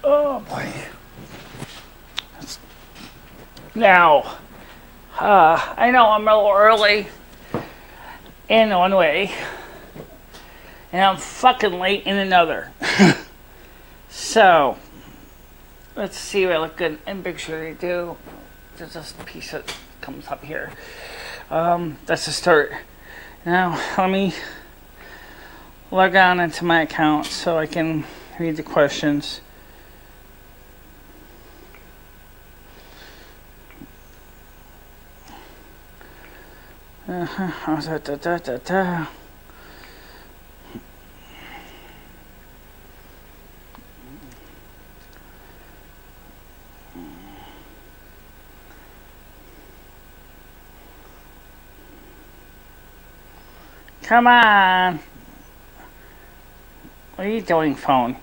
Oh boy. Now, I know I'm a little early in one way, and I'm fucking late in another. So, let's see if I look good and make sure they do. There's this piece that comes up here. That's the start. Now, let me log on into my account so I can read the questions. Come on. What are you doing, phone?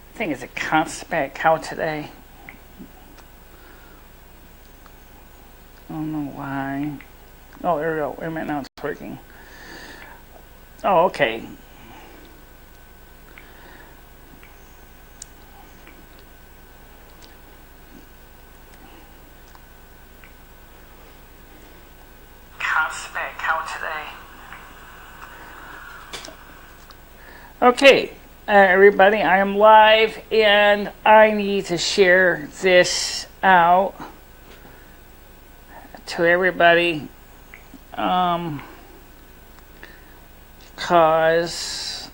I think it's a constant cow today. I don't know why. Oh, there we go. Wait a minute, now it's working. Oh, okay. Constant cow today. Okay. Everybody, I am live and I need to share this out to everybody because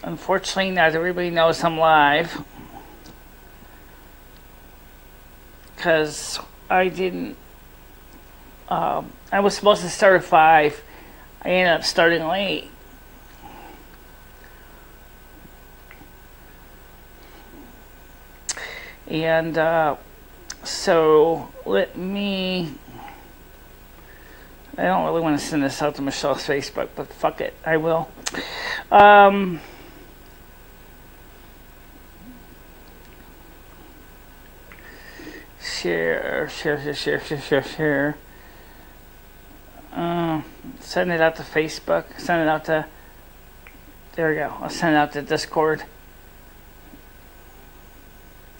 unfortunately not everybody knows I'm live because I didn't I was supposed to start at 5. I ended up starting late. And so let me, I don't really want to send this out to Michelle's Facebook, but fuck it, I will. Share. Send it out to Facebook, send it out to, there we go, I'll send it out to Discord.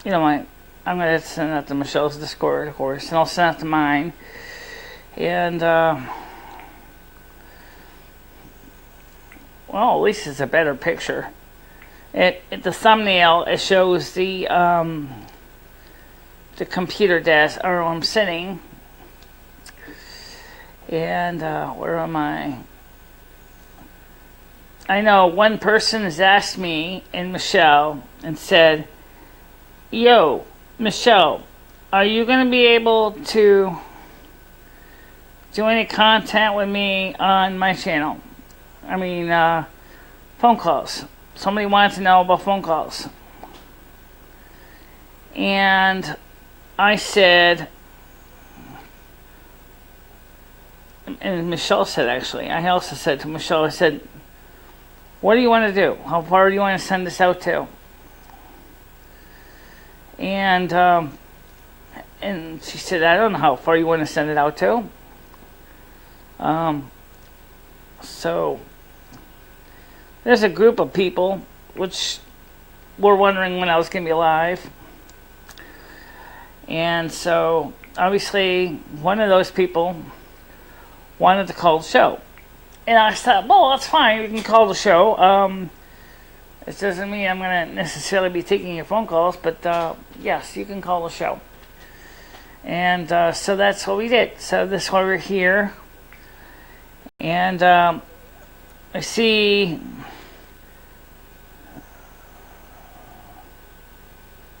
You know what? I'm going to send out to Michelle's Discord, of course, and I'll send out to mine. And, well, at least it's a better picture. The thumbnail, it shows the computer desk, or I'm sitting. And, where am I? I know one person has asked me, and Michelle, and said, yo, Michelle, are you going to be able to do any content with me on my channel? I mean, phone calls. Somebody wants to know about phone calls. And I said, and Michelle said actually, I also said to Michelle, I said, what do you want to do? How far do you want to send this out to? And she said, I don't know how far you want to send it out to. So there's a group of people which were wondering when I was going to be live. And so obviously one of those people wanted to call the show. And I thought, well, that's fine. You can call the show. It doesn't mean I'm going to necessarily be taking your phone calls, but yes, you can call the show. And so that's what we did. So this is why we're here. And I see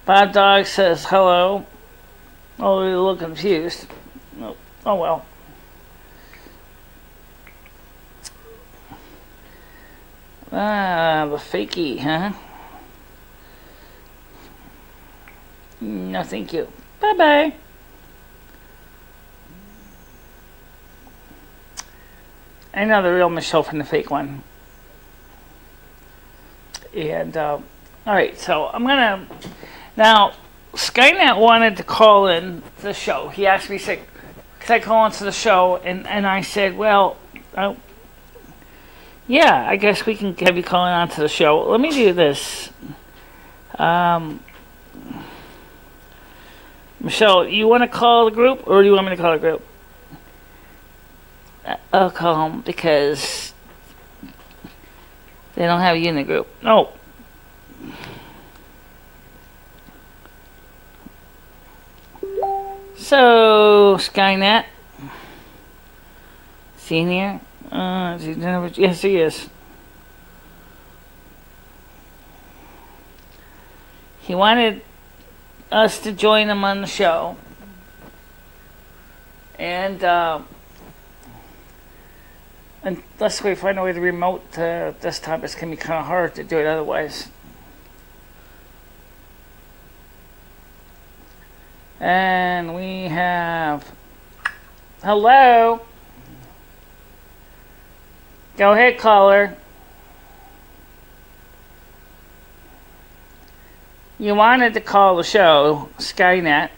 Bob Dog says hello. Oh, you're a little confused. Oh well. The fakie, huh? No, thank you. Bye-bye. I know the real Michelle from the fake one. And, alright, so I'm gonna... Now, Skynet wanted to call in the show. He asked me, he said, could I call into the show? And I said, well, yeah, I guess we can have you calling on to the show. Let me do this. Michelle, you want to call the group, or do you want me to call the group? I'll call them because they don't have you in the group. No. So, Skynet. See in here? Yes, he is. He wanted us to join him on the show. And, unless we find a way to remote desktop, it's going to be kind of hard to do it otherwise. And we have... Hello? Go ahead, caller. You wanted to call the show, Skynet.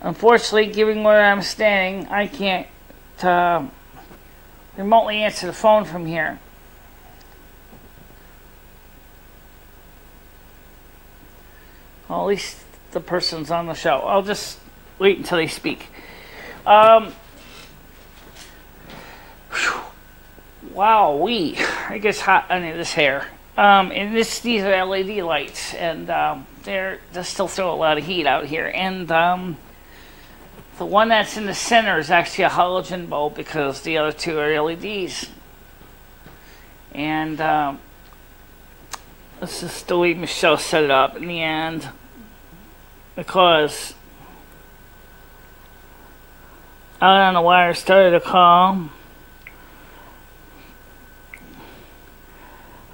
Unfortunately, given where I'm standing, I can't remotely answer the phone from here. Well, at least the person's on the show. I'll just wait until they speak. Wow, it gets hot under this hair. And these are LED lights, and they still throw a lot of heat out here. And the one that's in the center is actually a halogen bulb because the other two are LEDs. And this is the way Michelle set it up in the end, because out on the wire started a call.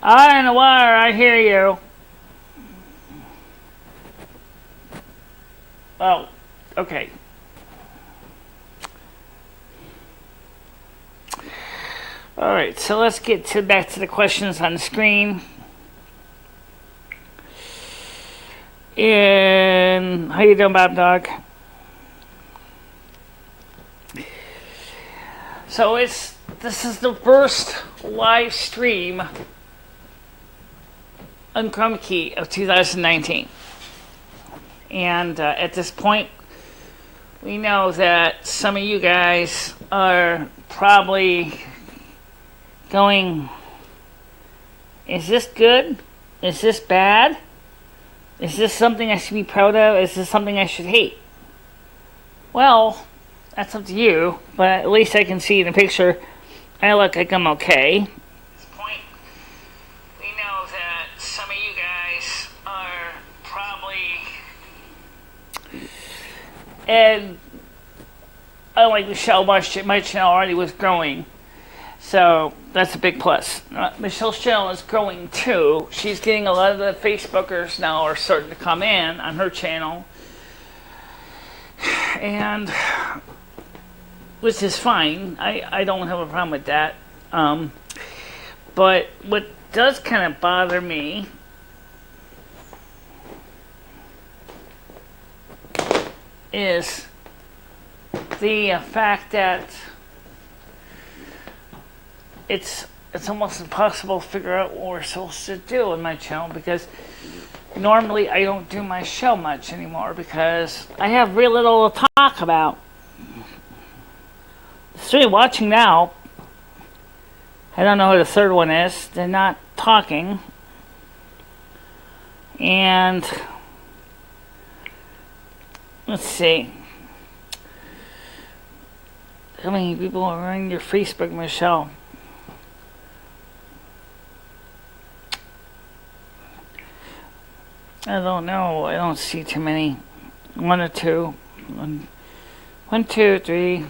Out on the wire, I hear you. Oh, okay. Alright, so let's get back to the questions on the screen. And how you doing, Bob Dog? So this is the first live stream on Chroma Key of 2019. And at this point, we know that some of you guys are probably going, is this good? Is this bad? Is this something I should be proud of? Is this something I should hate? Well, that's up to you, but at least I can see in the picture I look like I'm okay. At this point, we know that some of you guys are probably, and unlike Michelle, my channel already was growing. So that's a big plus. Michelle's channel is growing too. She's getting a lot of the Facebookers now are starting to come in on her channel. And which is fine. I don't have a problem with that. But what does kind of bother me is the fact that it's almost impossible to figure out what we're supposed to do on my channel, because normally I don't do my show much anymore because I have real little to talk about. The three watching now, I don't know who the third one is. They're not talking. And let's see. How many people are on your Facebook, Michelle? I don't know. I don't see too many. One or two. One, two, three.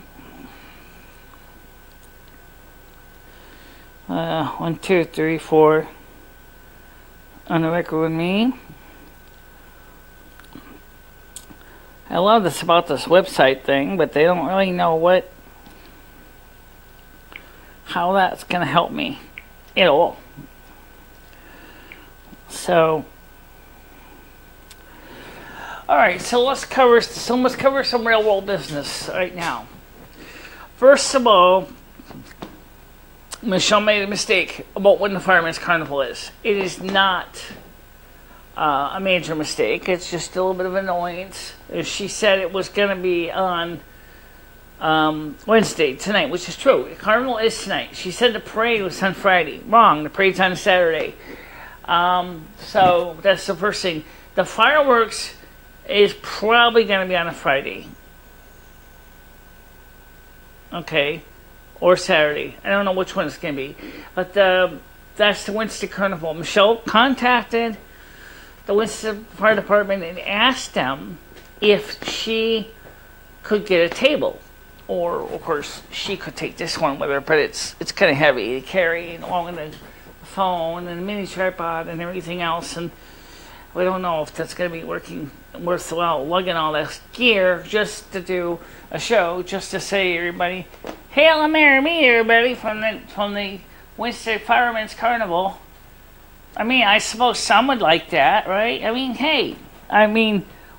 1, 2, 3, 4 on the record with me. I love this about this website thing, but they don't really know how that's going to help me at all. So, all right. So let's cover some real world business right now. First of all, Michelle made a mistake about when the Fireman's Carnival is. It is not a major mistake. It's just a little bit of annoyance. She said it was going to be on Wednesday, tonight, which is true. The Carnival is tonight. She said the parade was on Friday. Wrong. The parade's on Saturday. So that's the first thing. The fireworks is probably going to be on a Friday. Okay. Or Saturday. I don't know which one it's going to be. But that's the Winston Carnival. Michelle contacted the Winston Fire Department and asked them if she could get a table. Or, of course, she could take this one with her, but it's kind of heavy to carry along with the phone and the mini tripod and everything else. And we don't know if that's going to be working worthwhile, lugging all this gear just to do a show, just to say, everybody, hail and merry me, everybody, from the Winston Fireman's Carnival. I mean, I suppose some would like that, right? I mean, hey,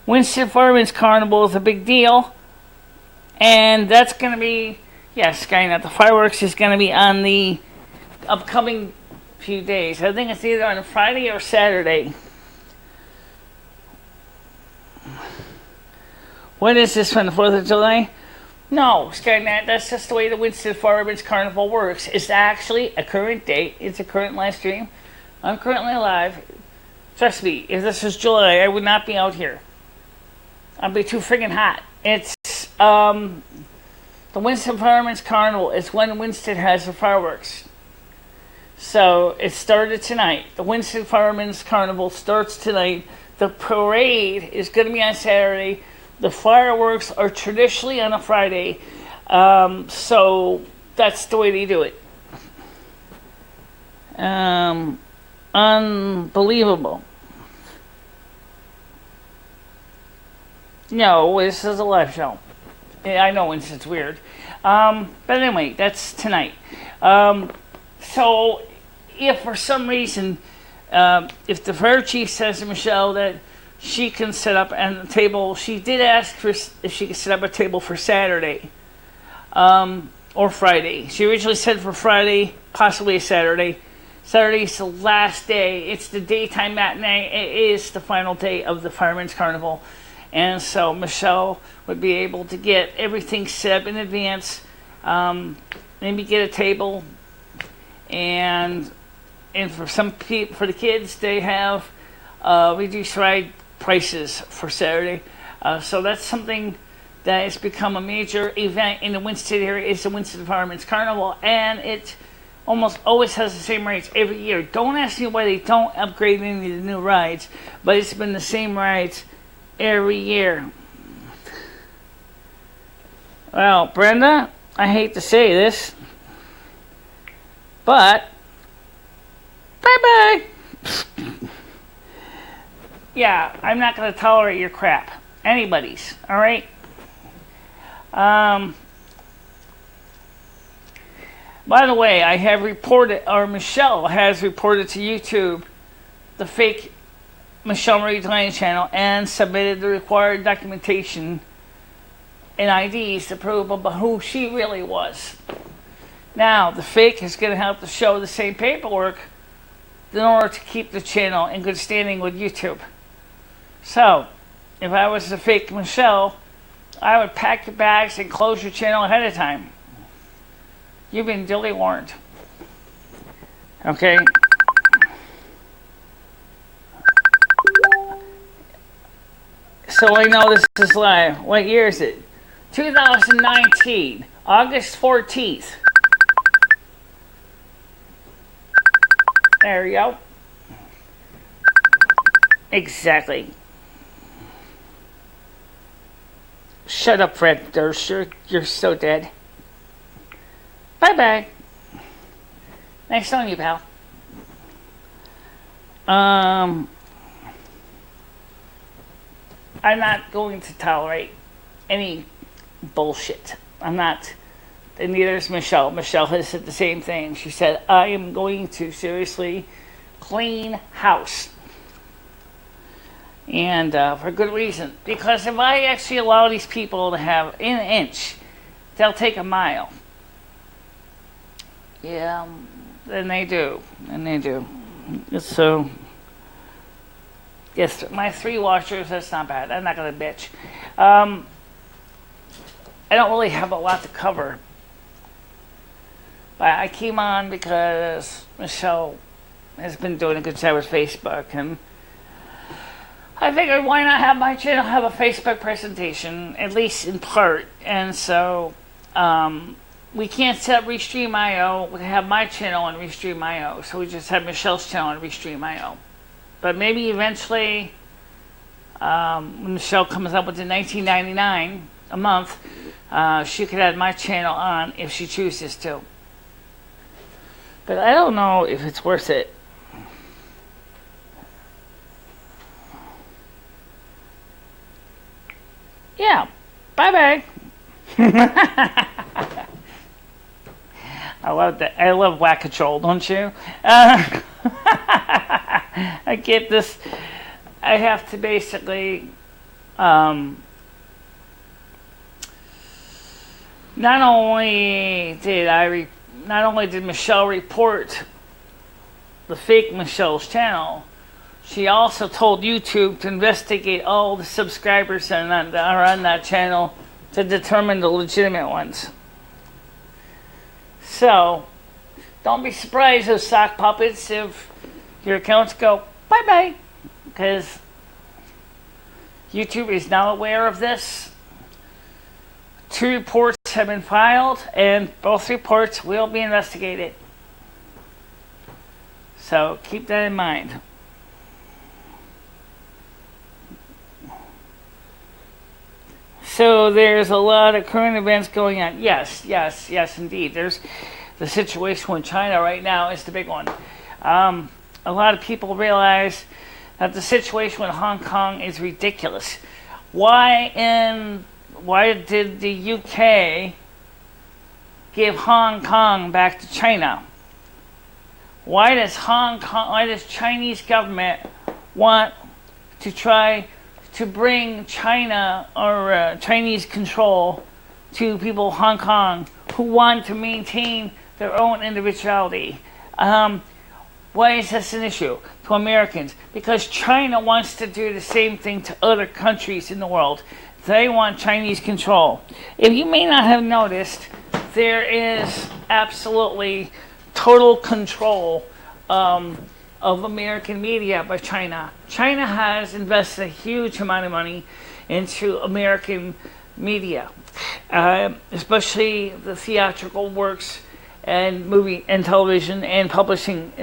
Winston Fireman's Carnival is a big deal. And that's going to be, yes, Skynet, the fireworks is going to be on the upcoming few days. I think it's either on a Friday or Saturday. When is this one, the 4th of July? No, Skynet, that's just the way the Winston Fireman's Carnival works. It's actually a current date. It's a current live stream. I'm currently live. Trust me, if this was July, I would not be out here. I'd be too friggin' hot. It's the Winston Fireman's Carnival is when Winston has the fireworks. So it started tonight. The Winston Fireman's Carnival starts tonight. The parade is going to be on Saturday. The fireworks are traditionally on a Friday. So that's the way they do it. Unbelievable. No, this is a live show. I know it's weird. But anyway, that's tonight. So if for some reason, if the fire chief says to Michelle that she can set up a table, she did ask for if she could set up a table for Saturday or Friday. She originally said for Friday, possibly a Saturday. Saturday is the last day. It's the daytime matinee. It is the final day of the Fireman's Carnival. And so Michelle would be able to get everything set up in advance, maybe get a table, and for the kids, they have reduced ride prices for Saturday. So that's something that has become a major event in the Winston area. It's the Winston Fireman's Carnival, and it almost always has the same rides every year. Don't ask me why they don't upgrade any of the new rides, but it's been the same rides every year. Well, Brenda, I hate to say this, but bye-bye. Yeah, I'm not going to tolerate your crap. Anybody's, all right? By the way, I have reported, or Michelle has reported to YouTube, the fake Michelle Marie Delaney channel, and submitted the required documentation and IDs to prove about who she really was. Now, the fake is going to have to show the same paperwork in order to keep the channel in good standing with YouTube. So, if I was the fake Michelle, I would pack your bags and close your channel ahead of time. You've been duly warned. Okay? So I know this is live. What year is it? 2019, August 14th. There you go. Exactly. Shut up, Fred Durst. You're so dead. Bye-bye. Nice knowing you, pal. I'm not going to tolerate any bullshit. I'm not. And neither is Michelle. Michelle has said the same thing. She said, I am going to seriously clean house. And for good reason. Because if I actually allow these people to have an inch, they'll take a mile. Yeah, then they do. And they do. So, yes, my 3 washers, that's not bad. I'm not going to bitch. I don't really have a lot to cover. But I came on because Michelle has been doing a good job with Facebook, and I figured why not have my channel have a Facebook presentation, at least in part. And so we can't set Restream.io. We have my channel on Restream.io, so we just have Michelle's channel on Restream.io. But maybe eventually, when Michelle comes up with the $19.99 a month, she could add my channel on if she chooses to. But I don't know if it's worth it. Yeah. Bye-bye. I love that. I love Whack-A-Troll, don't you? I get this. I have to basically not only did Michelle report the fake Michelle's channel, she also told YouTube to investigate all the subscribers that are on that channel to determine the legitimate ones. So, don't be surprised, those sock puppets, if your accounts go bye-bye, because YouTube is now aware of this. 2 reports have been filed, and both reports will be investigated. So keep that in mind. So there's a lot of current events going on. Yes, indeed. There's the situation with China right now is the big one. A lot of people realize that the situation with Hong Kong is ridiculous. Why did the UK give Hong Kong back to China? Why does Chinese government want to try to bring China or Chinese control to people of Hong Kong who want to maintain their own individuality? Why is this an issue to Americans? Because China wants to do the same thing to other countries in the world. They want Chinese control. If you may not have noticed, there is absolutely total control of American media by China. China has invested a huge amount of money into American media, especially the theatrical works and movie and television and publishing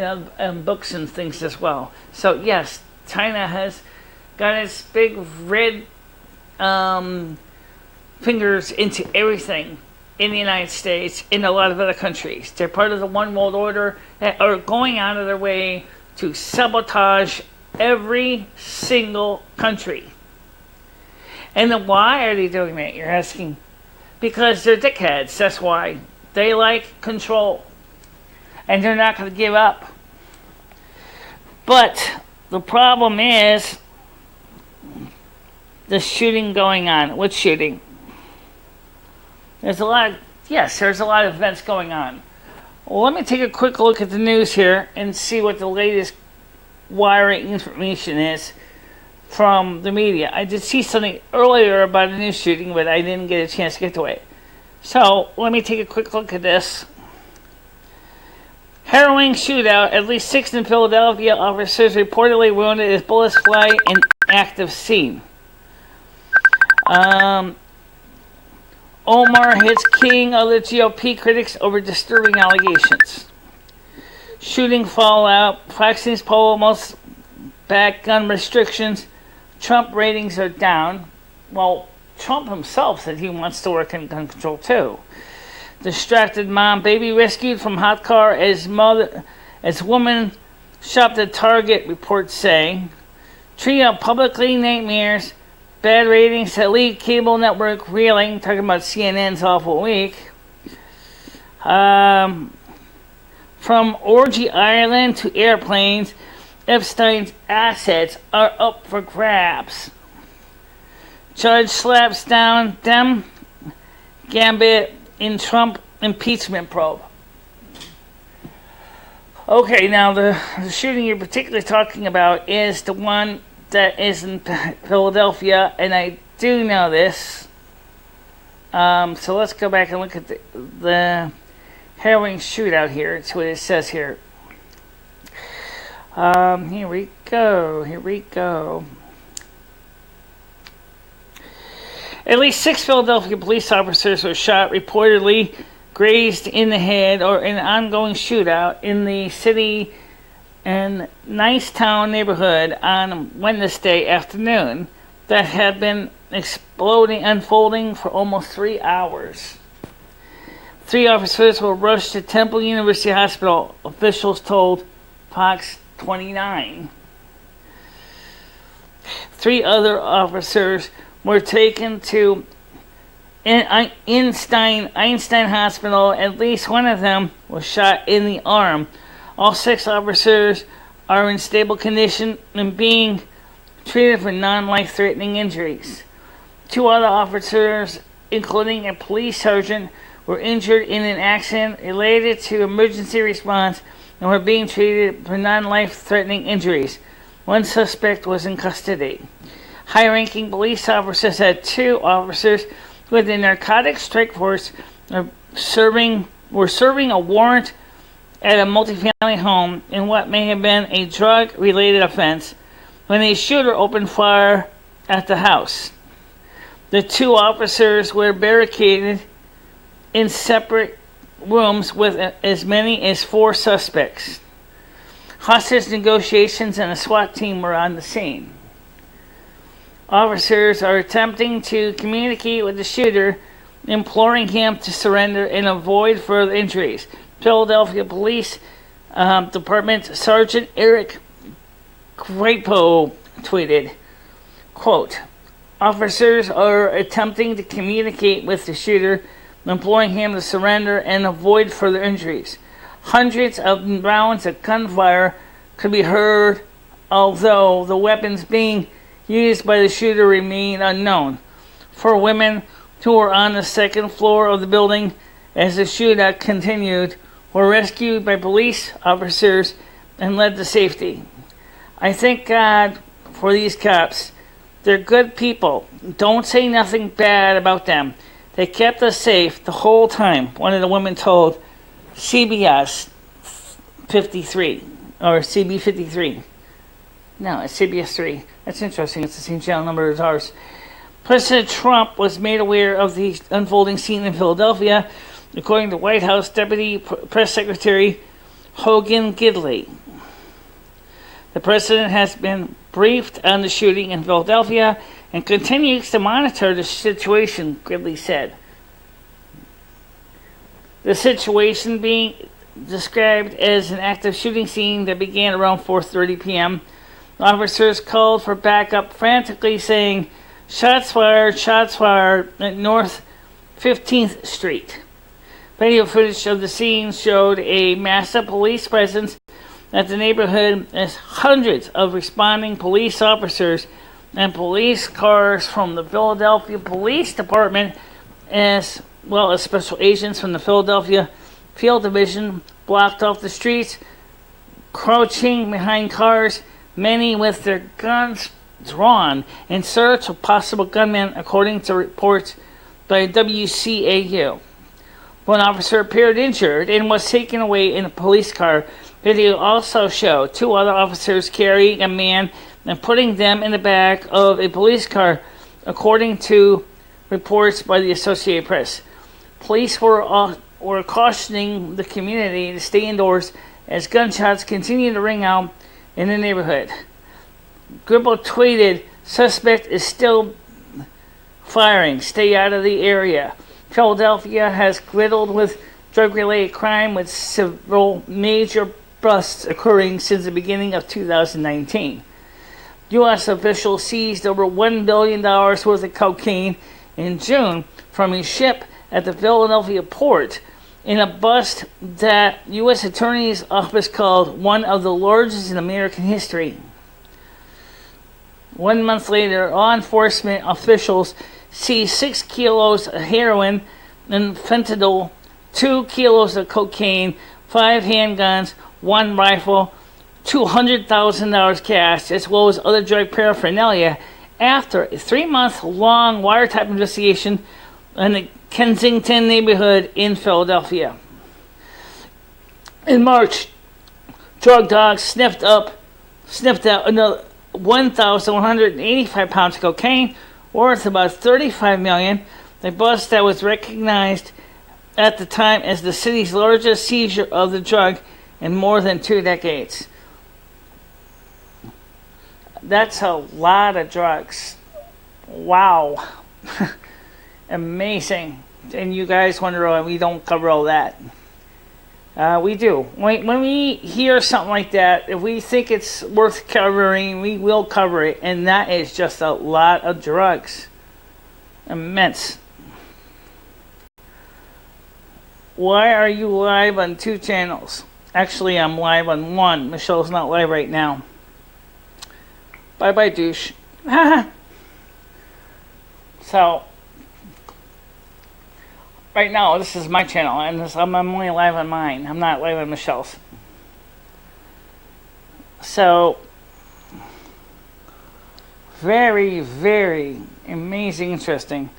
books and things as well. So yes, China has got its big red fingers into everything in the United States, in a lot of other countries. They're part of the One World Order that are going out of their way to sabotage every single country. And then why are they doing that, you're asking? Because they're dickheads, that's why. They like control. And they're not going to give up. But the problem is the shooting going on. What shooting? There's a lot of events going on. Well, let me take a quick look at the news here and see what the latest wiring information is from the media. I did see something earlier about a new shooting, but I didn't get a chance to get to it. So, let me take a quick look at this. Harrowing shootout. At least 6 in Philadelphia. Officers reportedly wounded as bullets fly in active scene. Omar hits king of the GOP critics over disturbing allegations. Shooting fallout. Fox News poll almost back gun restrictions. Trump ratings are down. Well, Trump himself said he wants to work in gun control too. Distracted mom, baby rescued from hot car as woman shopped at Target, reports say. Trio publicly nightmares bad ratings that lead cable network reeling. Talking about CNN's awful week. From Orgy Island to airplanes, Epstein's assets are up for grabs. Judge slaps down Dem gambit in Trump impeachment probe. Okay, now the shooting you're particularly talking about is the one that is in Philadelphia, and I do know this. So let's go back and look at the harrowing shootout here. It's what it says here. Here we go. At least 6 Philadelphia police officers were shot, reportedly grazed in the head, or in an ongoing shootout in the city and Nicetown neighborhood on Wednesday afternoon that had been unfolding for almost 3 hours. 3 officers were rushed to Temple University Hospital, officials told Fox 29. 3 other officers were taken to Einstein Hospital. At least one of them was shot in the arm. All 6 officers are in stable condition and being treated for non-life-threatening injuries. 2 other officers, including a police sergeant, were injured in an accident related to emergency response and were being treated for non-life-threatening injuries. 1 suspect was in custody. High-ranking police officers said 2 officers with the Narcotics Strike Force were serving a warrant at a multifamily home in what may have been a drug-related offense when a shooter opened fire at the house. The 2 officers were barricaded in separate rooms with as many as 4 suspects. Hostage negotiations and a SWAT team were on the scene. Officers are attempting to communicate with the shooter, imploring him to surrender and avoid further injuries. Philadelphia Police Department Sergeant Eric Crapo tweeted, quote, "Officers are attempting to communicate with the shooter, imploring him to surrender and avoid further injuries. Hundreds of rounds of gunfire could be heard, although the weapons being used by the shooter remain unknown. 4 women who were on the 2nd floor of the building as the shootout continued were rescued by police officers and led to safety. I thank God for these cops. They're good people. Don't say nothing bad about them. They kept us safe the whole time," one of the women told CBS 53, or CB 53. No, it's CBS 3. That's interesting. It's the same channel number as ours. President Trump was made aware of the unfolding scene in Philadelphia, according to White House Deputy Press Secretary Hogan Gidley. The president has been briefed on the shooting in Philadelphia and continues to monitor the situation, Gridley said. The situation being described as an active shooting scene that began around 4:30 p.m. Officers called for backup, frantically saying, shots fired at North 15th Street. Video footage of the scene showed a massive police presence at the neighborhood as hundreds of responding police officers and police cars from the Philadelphia Police Department, as well as special agents from the Philadelphia Field Division, blocked off the streets, crouching behind cars, many with their guns drawn in search of possible gunmen, according to reports by WCAU. 1 officer appeared injured and was taken away in a police car. Video also showed 2 other officers carrying a man and putting them in the back of a police car, according to reports by the Associated Press. Police were cautioning the community to stay indoors as gunshots continue to ring out in the neighborhood. Gribble tweeted, "Suspect is still firing. Stay out of the area." Philadelphia has riddled with drug-related crime, with several major busts occurring since the beginning of 2019. U.S. officials seized over $1 billion worth of cocaine in June from a ship at the Philadelphia port in a bust that U.S. Attorney's Office called one of the largest in American history. 1 month later, law enforcement officials seized 6 kilos of heroin and fentanyl, 2 kilos of cocaine, 5 handguns, 1 rifle, $200,000 cash, as well as other drug paraphernalia after a 3-month-long wiretap investigation in the Kensington neighborhood in Philadelphia. In March, drug dogs sniffed out another 1,185 pounds of cocaine, worth about $35 million. A bust that was recognized at the time as the city's largest seizure of the drug in more than 2 decades. That's a lot of drugs. Wow. Amazing. And you guys wonder why we don't cover all that. We do. When we hear something like that, if we think it's worth covering, we will cover it. And that is just a lot of drugs. Immense. Why are you live on 2 channels? Actually, I'm live on 1. Michelle's not live right now. Bye-bye, douche. So, right now, this is my channel, and I'm only live on mine. I'm not live on Michelle's. So, very, very amazing, interesting.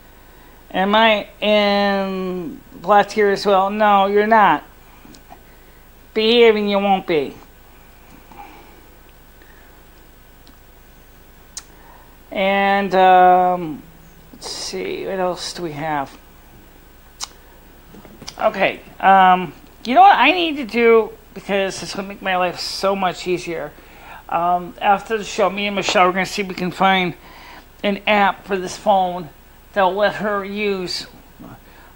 Am I in blocked here as well? No, you're not. Behaving, you won't be. And let's see, what else do we have? Okay, you know what I need to do, because it's going to make my life so much easier. After the show, me and Michelle are going to see if we can find an app for this phone that'll let her use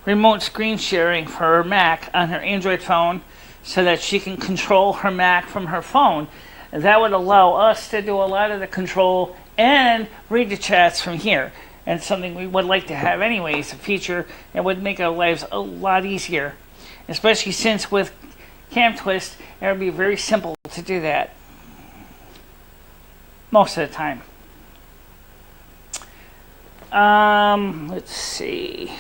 remote screen sharing for her Mac on her Android phone so that she can control her Mac from her phone. And that would allow us to do a lot of the control and read the chats from here. And it's something we would like to have anyways, a feature that would make our lives a lot easier. Especially since with CamTwist, it would be very simple to do that. Most of the time. Let's see.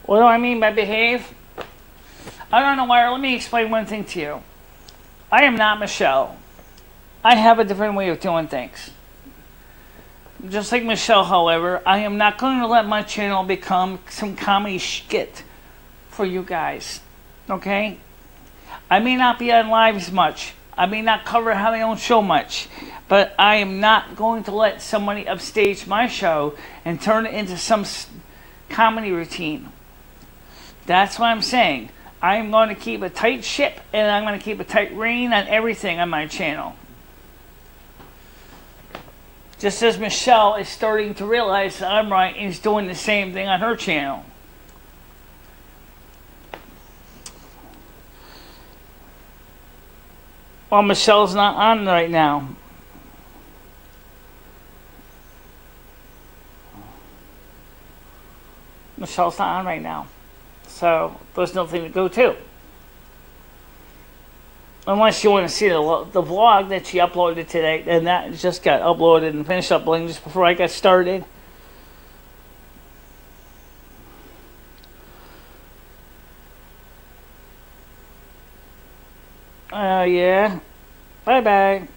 What do I mean by behave? I don't know why. Let me explain one thing to you. I am not Michelle. I have a different way of doing things. Just like Michelle, however, I am not going to let my channel become some comedy skit for you guys. Okay? I may not be on lives much. I may not cover how they don't show much. But I am not going to let somebody upstage my show and turn it into some comedy routine. That's what I'm saying. I'm going to keep a tight ship, and I'm going to keep a tight rein on everything on my channel. Just as Michelle is starting to realize that I'm right and is doing the same thing on her channel. Well, Michelle's not on right now. Michelle's not on right now. So, there's nothing to go to. Unless you want to see the vlog that she uploaded today, and that just got uploaded and finished uploading just before I got started. Yeah. Bye-bye.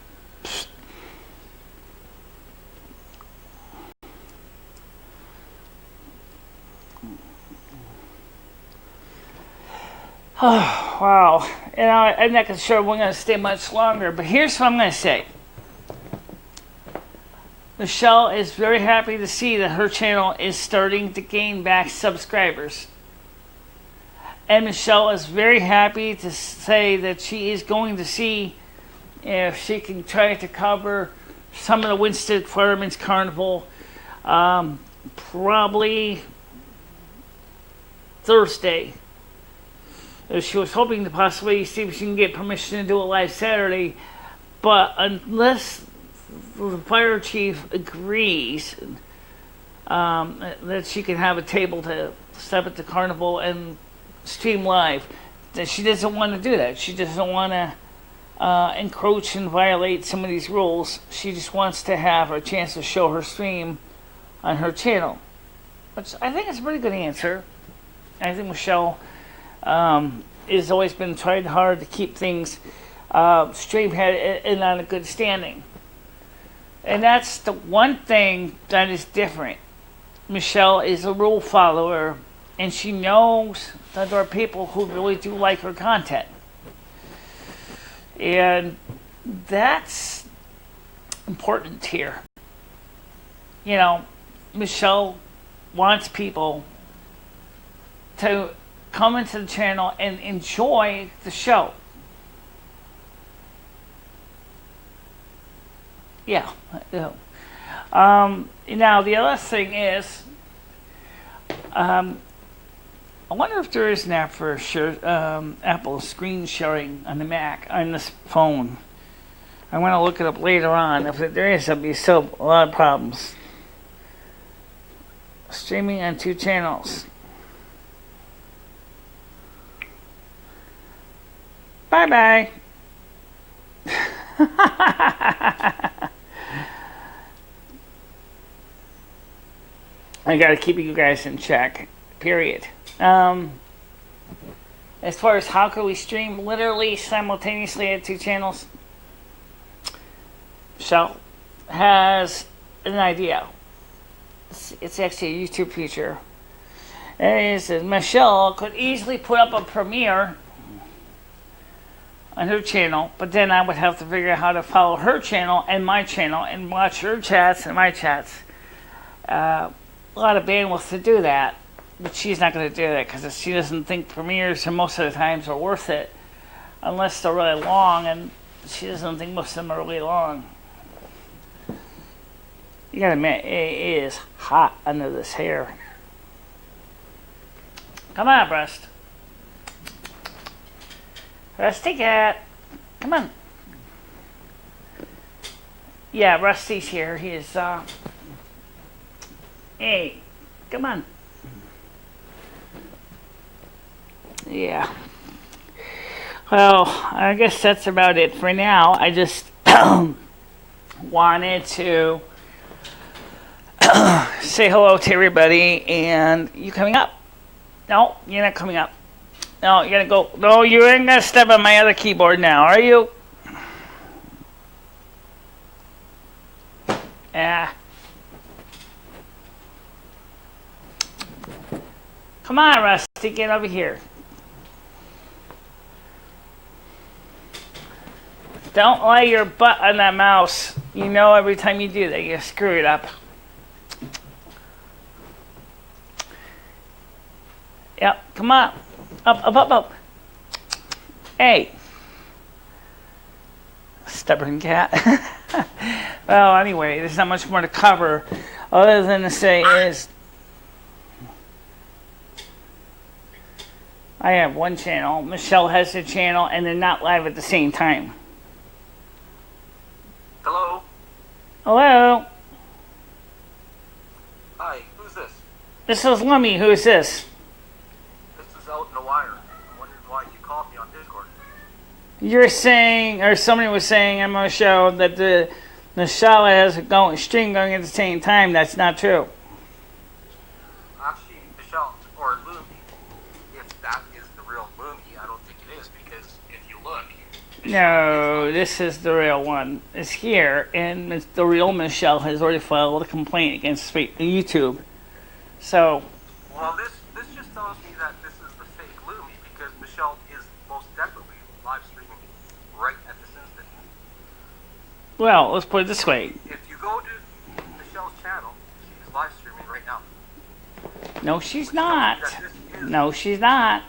Oh, wow. You know, I'm not sure we're going to stay much longer, but here's what I'm going to say. Michelle is very happy to see that her channel is starting to gain back subscribers. And Michelle is very happy to say that she is going to see if she can try to cover some of the Winston Fireman's Carnival probably Thursday. She was hoping to possibly see if she can get permission to do it live Saturday, but unless the fire chief agrees that she can have a table to step at the carnival and stream live, that she doesn't want to do that. She doesn't want to encroach and violate some of these rules. She just wants to have a chance to show her stream on her channel, which I think is a pretty good answer. I think Michelle has always been trying hard to keep things streamhead and on a good standing. And that's the one thing that is different. Michelle is a rule follower, and she knows that there are people who really do like her content. And that's important here. You know, Michelle wants people to come into the channel and enjoy the show. Yeah. Now, the other thing is, I wonder if there is an app for Apple screen sharing on the Mac, on this phone. I want to look it up later on. If there is, there'll be still a lot of problems. Streaming on 2 channels. Bye-bye. I gotta keep you guys in check. Period. As far as how can we stream literally simultaneously at 2 channels, Michelle has an idea. It's actually a YouTube feature. It is Michelle could easily put up a premiere on her channel, but then I would have to figure out how to follow her channel and my channel and watch her chats and my chats. A lot of bandwidth to do that, but she's not going to do that because she doesn't think premieres most of the times are worth it unless they're really long, and she doesn't think most of them are really long. You gotta admit, it is hot under this hair. Come on, Rust. Rusty cat. Come on. Yeah, Rusty's here. He is, hey, come on. Yeah. Well, I guess that's about it for now. I just wanted to say hello to everybody. And you coming up? No, you're not coming up. No, you gotta go. No, you ain't gonna step on my other keyboard now, are you? Yeah. Come on, Rusty, get over here. Don't lay your butt on that mouse. You know every time you do that, you screw it up. Yep, come on. Up. Hey. Stubborn cat. Well, anyway, there's not much more to cover other than to say is I have one channel, Michelle has a channel, and they're not live at the same time. Hello? Hello? Hi, who's this? This is Lumi. Who is this? This is Out in the Wire. I'm wondering why you called me on Discord. You're saying, or somebody was saying on my show that the Michelle has a stream going at the same time. That's not true. Actually, Michelle, or Lumi, if that is the real Lumi, I don't think it is, because if you look... No, this is the real one. It's here, and the real Michelle has already filed a complaint against YouTube. So... Well, this just tells me that this is the fake Lumi, because Michelle is most definitely live streaming right at this instant. Well, let's put it this way. If you go to Michelle's channel, she's live streaming right now. No, she's not. No, she's not.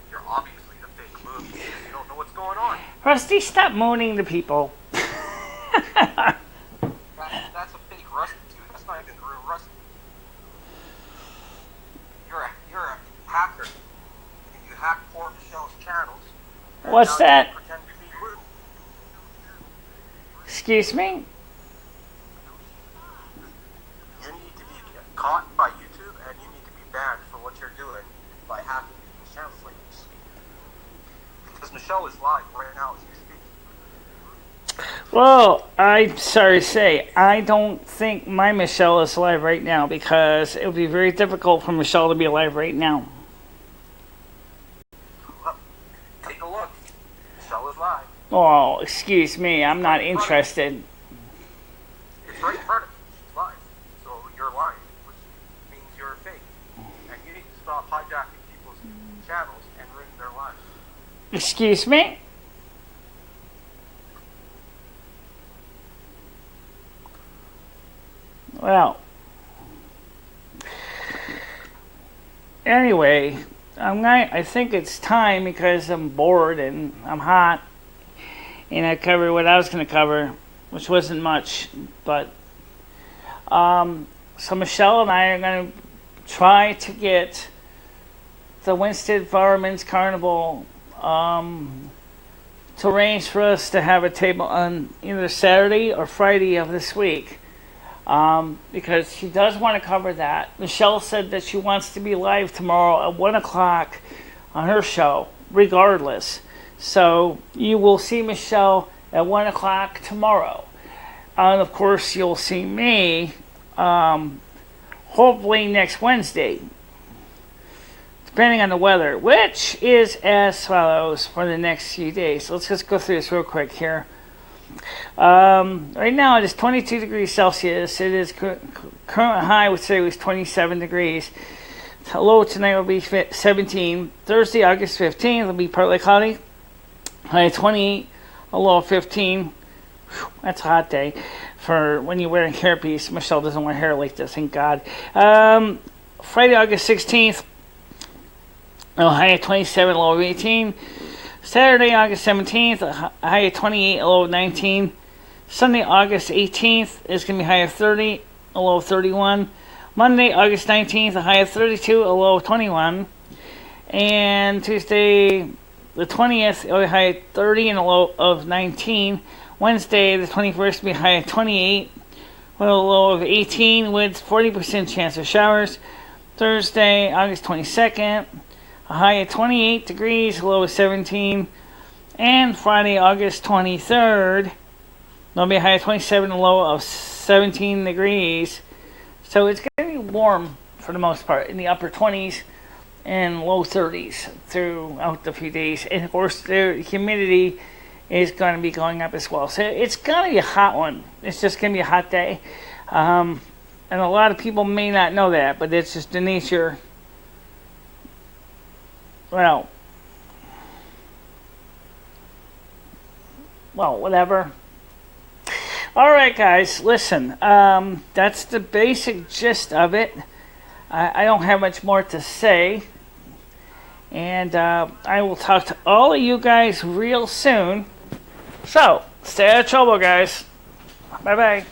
You're obviously the fake Lumi, because you don't know what's going on. Rusty, stop mooning the people. That's a fake Rusty, dude. That's not even real Rusty. You're a hacker. You hack poor What's now that? you pretend to be Lumi. Excuse me? You need to be caught by YouTube, and you need to be banned for what you're doing by hacking Michelle's links. Because Michelle is live right now as we speak. Well, I'm sorry to say, I don't think my Michelle is live right now because it would be very difficult for Michelle to be alive right now. Well, take a look. Michelle is live. Oh, excuse me, I'm not interested. It's right in front of you. She's live. So you're lying, which means you're fake. And you need to stop hijacking people's channels and ruining their lives. Excuse me? Well, anyway, I think it's time because I'm bored and I'm hot, and I covered what I was going to cover, which wasn't much, but so Michelle and I are going to try to get the Winston Fireman's Carnival to arrange for us to have a table on either Saturday or Friday of this week. Because she does want to cover that. Michelle said that she wants to be live tomorrow at 1 o'clock on her show, regardless. So you will see Michelle at 1 o'clock tomorrow. And of course, you'll see me hopefully next Wednesday, depending on the weather, which is as follows for the next few days. Let's just go through this real quick here. Right now it is 22 degrees Celsius. It is current high would say was 27 degrees. Low tonight will be 17. Thursday, August 15th will be partly cloudy. High 28, a low of 15. Whew, that's a hot day for when you're wearing hairpiece. Michelle doesn't wear hair like this, thank God. Friday, August 16th, a high of 27, a low of 18. Saturday, August 17th, a high of 28, a low of 19. Sunday, August 18th is going to be high of 30, a low of 31. Monday, August 19th, a high of 32, a low of 21. And Tuesday, the 20th, a high of 30 and a low of 19. Wednesday, the 21st, will be high of 28, with a low of 18, with 40% chance of showers. Thursday, August 22nd, a high of 28 degrees, a low of 17. And Friday, August 23rd, there'll be a high of 27, a low of 17 degrees. So it's going to be warm for the most part, in the upper 20s and low 30s throughout the few days. And of course, the humidity is going to be going up as well. So it's going to be a hot one. It's just going to be a hot day. And a lot of people may not know that, but it's just the nature. Well, whatever. All right, guys, listen. That's the basic gist of it. I don't have much more to say. And I will talk to all of you guys real soon. So, stay out of trouble, guys. Bye-bye.